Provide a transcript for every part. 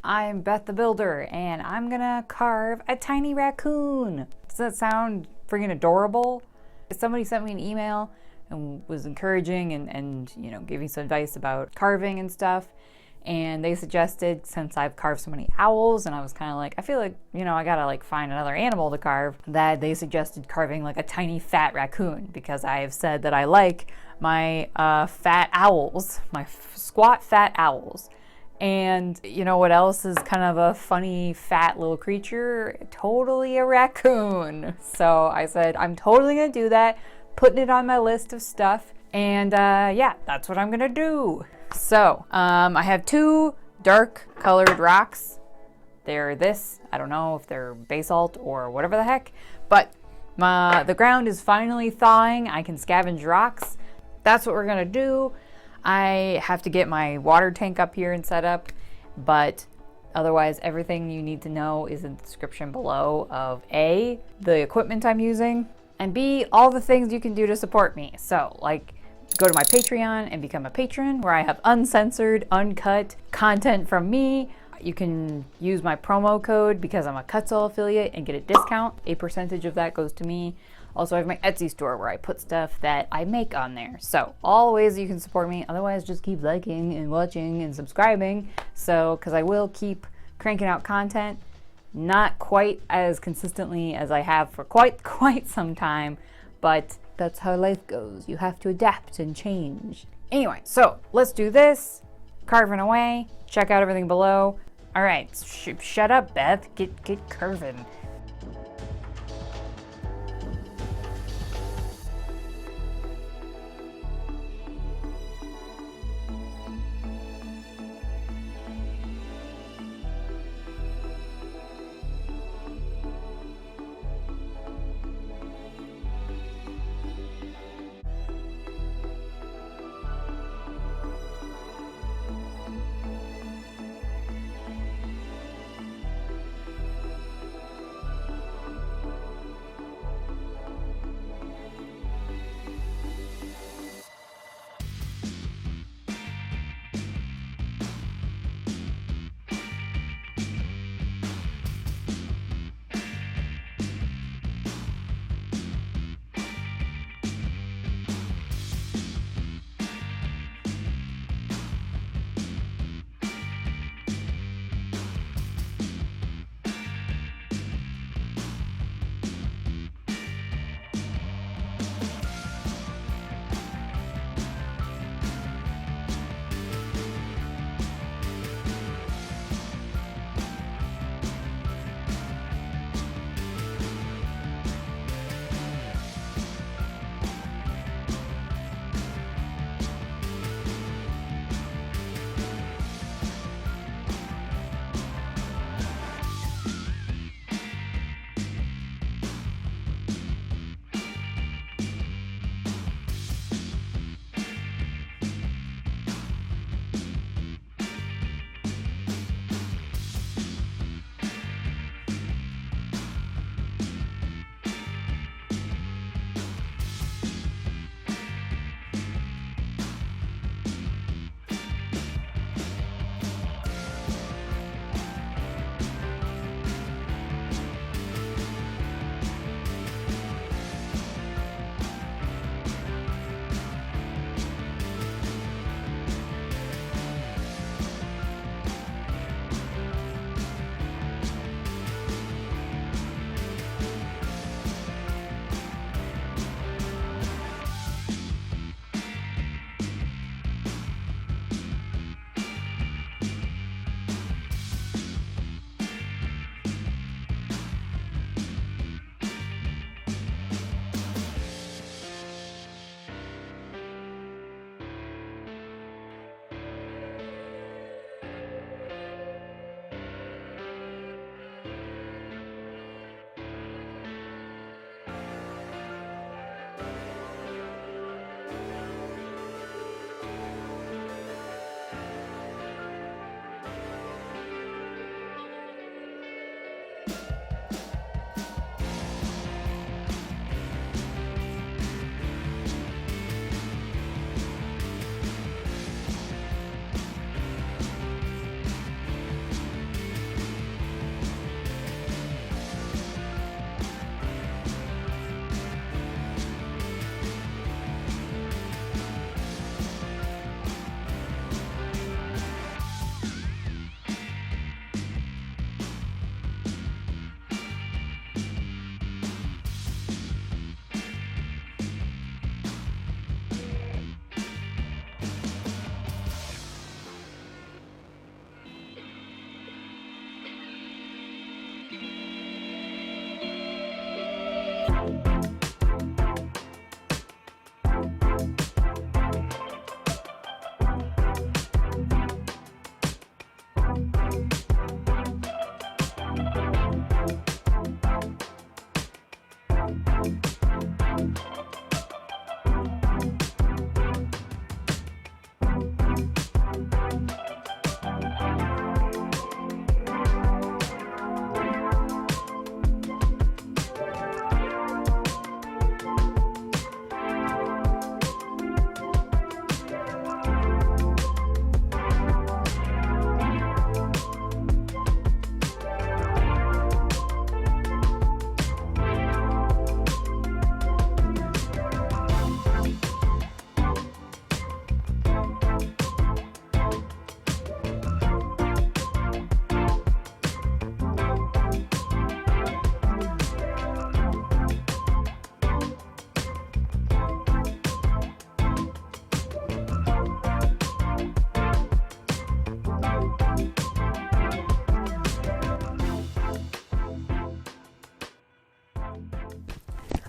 I'm Beth the Builder, and I'm gonna carve a tiny raccoon. Does that sound friggin' adorable? Somebody sent me an email and was encouraging and you know, giving some advice about carving and stuff. And they suggested, since I've carved so many owls, and I was kind of like, I feel like, you know, I gotta like find another animal to carve, that they suggested carving like a tiny fat raccoon, because I have said that I like my fat owls, my squat fat owls. And you know what else is kind of a funny fat little creature? Totally a raccoon. So I said, I'm totally gonna do that, putting it on my list of stuff. And yeah, that's what I'm gonna do. So I have two dark colored rocks. They're this, I don't know if they're basalt or whatever the heck, but the ground is finally thawing. I can scavenge rocks. That's what we're gonna do. I have to get my water tank up here and set up, but otherwise everything you need to know is in the description below of A, the equipment I'm using, and B, all the things you can do to support me. So like, go to my Patreon and become a patron, where I have uncensored, uncut content from me. You can use my promo code because I'm a Cutzel affiliate and get a discount. A percentage of that goes to me. Also, I have my Etsy store where I put stuff that I make on there. So all ways you can support me. Otherwise, just keep liking and watching and subscribing. So, because I will keep cranking out content, not quite as consistently as I have for quite some time, but that's how life goes. You have to adapt and change. Anyway, so let's do this. Carving away. Check out everything below. All right, shut up, Beth. Get carving.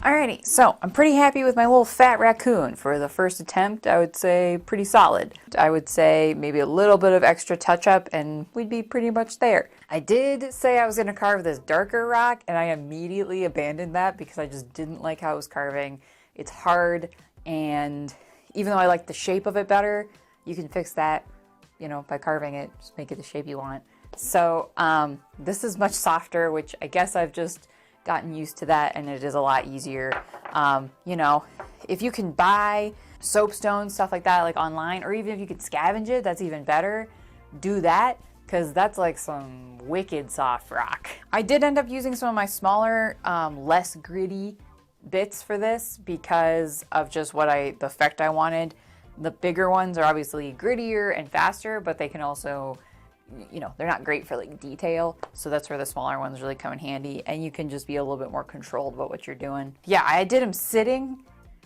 Alrighty, so I'm pretty happy with my little fat raccoon. For the first attempt, I would say pretty solid. I would say maybe a little bit of extra touch-up and we'd be pretty much there. I did say I was going to carve this darker rock, and I immediately abandoned that because I just didn't like how it was carving. It's hard, and even though I like the shape of it better, you can fix that, you know, by carving it, just make it the shape you want. So this is much softer, which I guess I've just gotten used to that, and it is a lot easier. You know, if you can buy soapstone, stuff like that, like online, or even if you could scavenge it, that's even better. Do that, because that's like some wicked soft rock. I did end up using some of my smaller, less gritty bits for this because of just the effect I wanted. The bigger ones are obviously grittier and faster, but they can also, you know, they're not great for like detail. So that's where the smaller ones really come in handy, and you can just be a little bit more controlled about what you're doing. Yeah, I did them sitting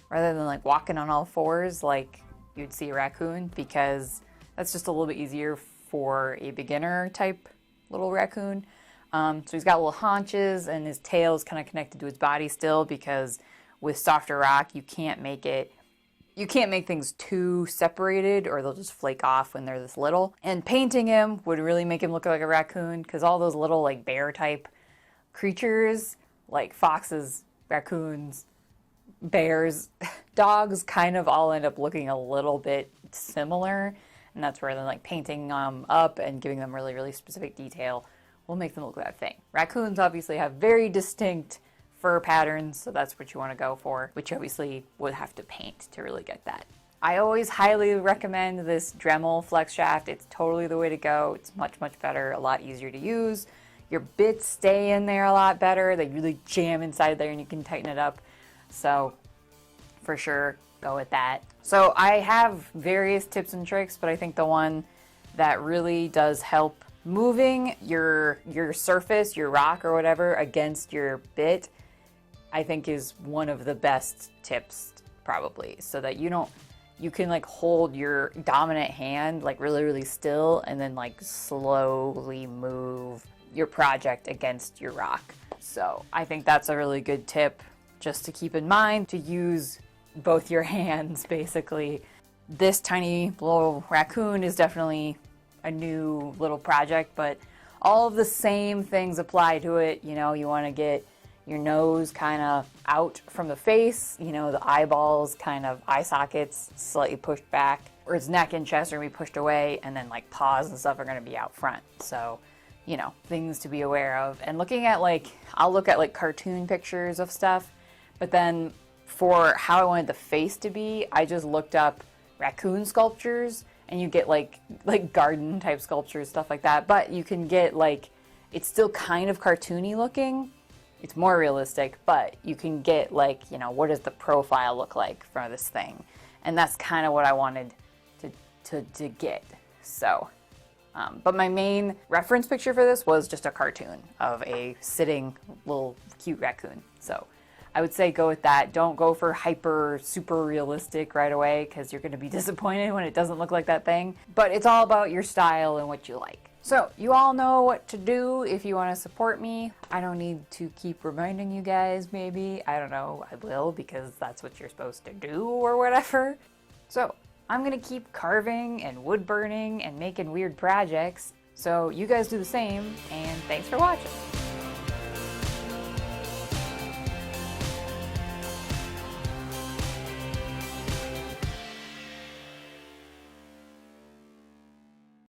rather than like walking on all fours like you'd see a raccoon, because that's just a little bit easier for a beginner type little raccoon. So he's got little haunches, and his tail is kind of connected to his body still, because with softer rock you can't make things too separated or they'll just flake off when they're this little. And painting him would really make him look like a raccoon, because all those little like bear type creatures like foxes, raccoons, bears, dogs kind of all end up looking a little bit similar. And that's where then like painting them up and giving them really, really specific detail will make them look like that thing. Raccoons obviously have very distinct fur patterns, so that's what you want to go for, which you obviously would have to paint to really get that. I always highly recommend this Dremel flex shaft. It's totally the way to go. It's much, much better, a lot easier to use. Your bits stay in there a lot better. They really jam inside there and you can tighten it up. So for sure, go with that. So I have various tips and tricks, but I think the one that really does help moving your surface, your rock or whatever against your bit, I think is one of the best tips probably, so that you can like hold your dominant hand like really, really still and then like slowly move your project against your rock. So I think that's a really good tip just to keep in mind, to use both your hands basically. This tiny little raccoon is definitely a new little project, but all of the same things apply to it. You know, you want to get your nose kind of out from the face, you know, the eyeballs kind of, eye sockets slightly pushed back, or its neck and chest are going to be pushed away, and then like paws and stuff are going to be out front. So, you know, things to be aware of. And looking at like, I'll look at like cartoon pictures of stuff, but then for how I wanted the face to be, I just looked up raccoon sculptures, and you get like garden type sculptures, stuff like that. But you can get like, it's still kind of cartoony looking. It's more realistic, but you can get like, you know, what does the profile look like for this thing? And that's kind of what I wanted to get. So, but my main reference picture for this was just a cartoon of a sitting little cute raccoon. So I would say go with that. Don't go for hyper, super realistic right away, because you're going to be disappointed when it doesn't look like that thing. But it's all about your style and what you like. So you all know what to do if you want to support me. I don't need to keep reminding you guys, maybe. I don't know, I will, because that's what you're supposed to do or whatever. So I'm going to keep carving and wood burning and making weird projects. So you guys do the same, and thanks for watching.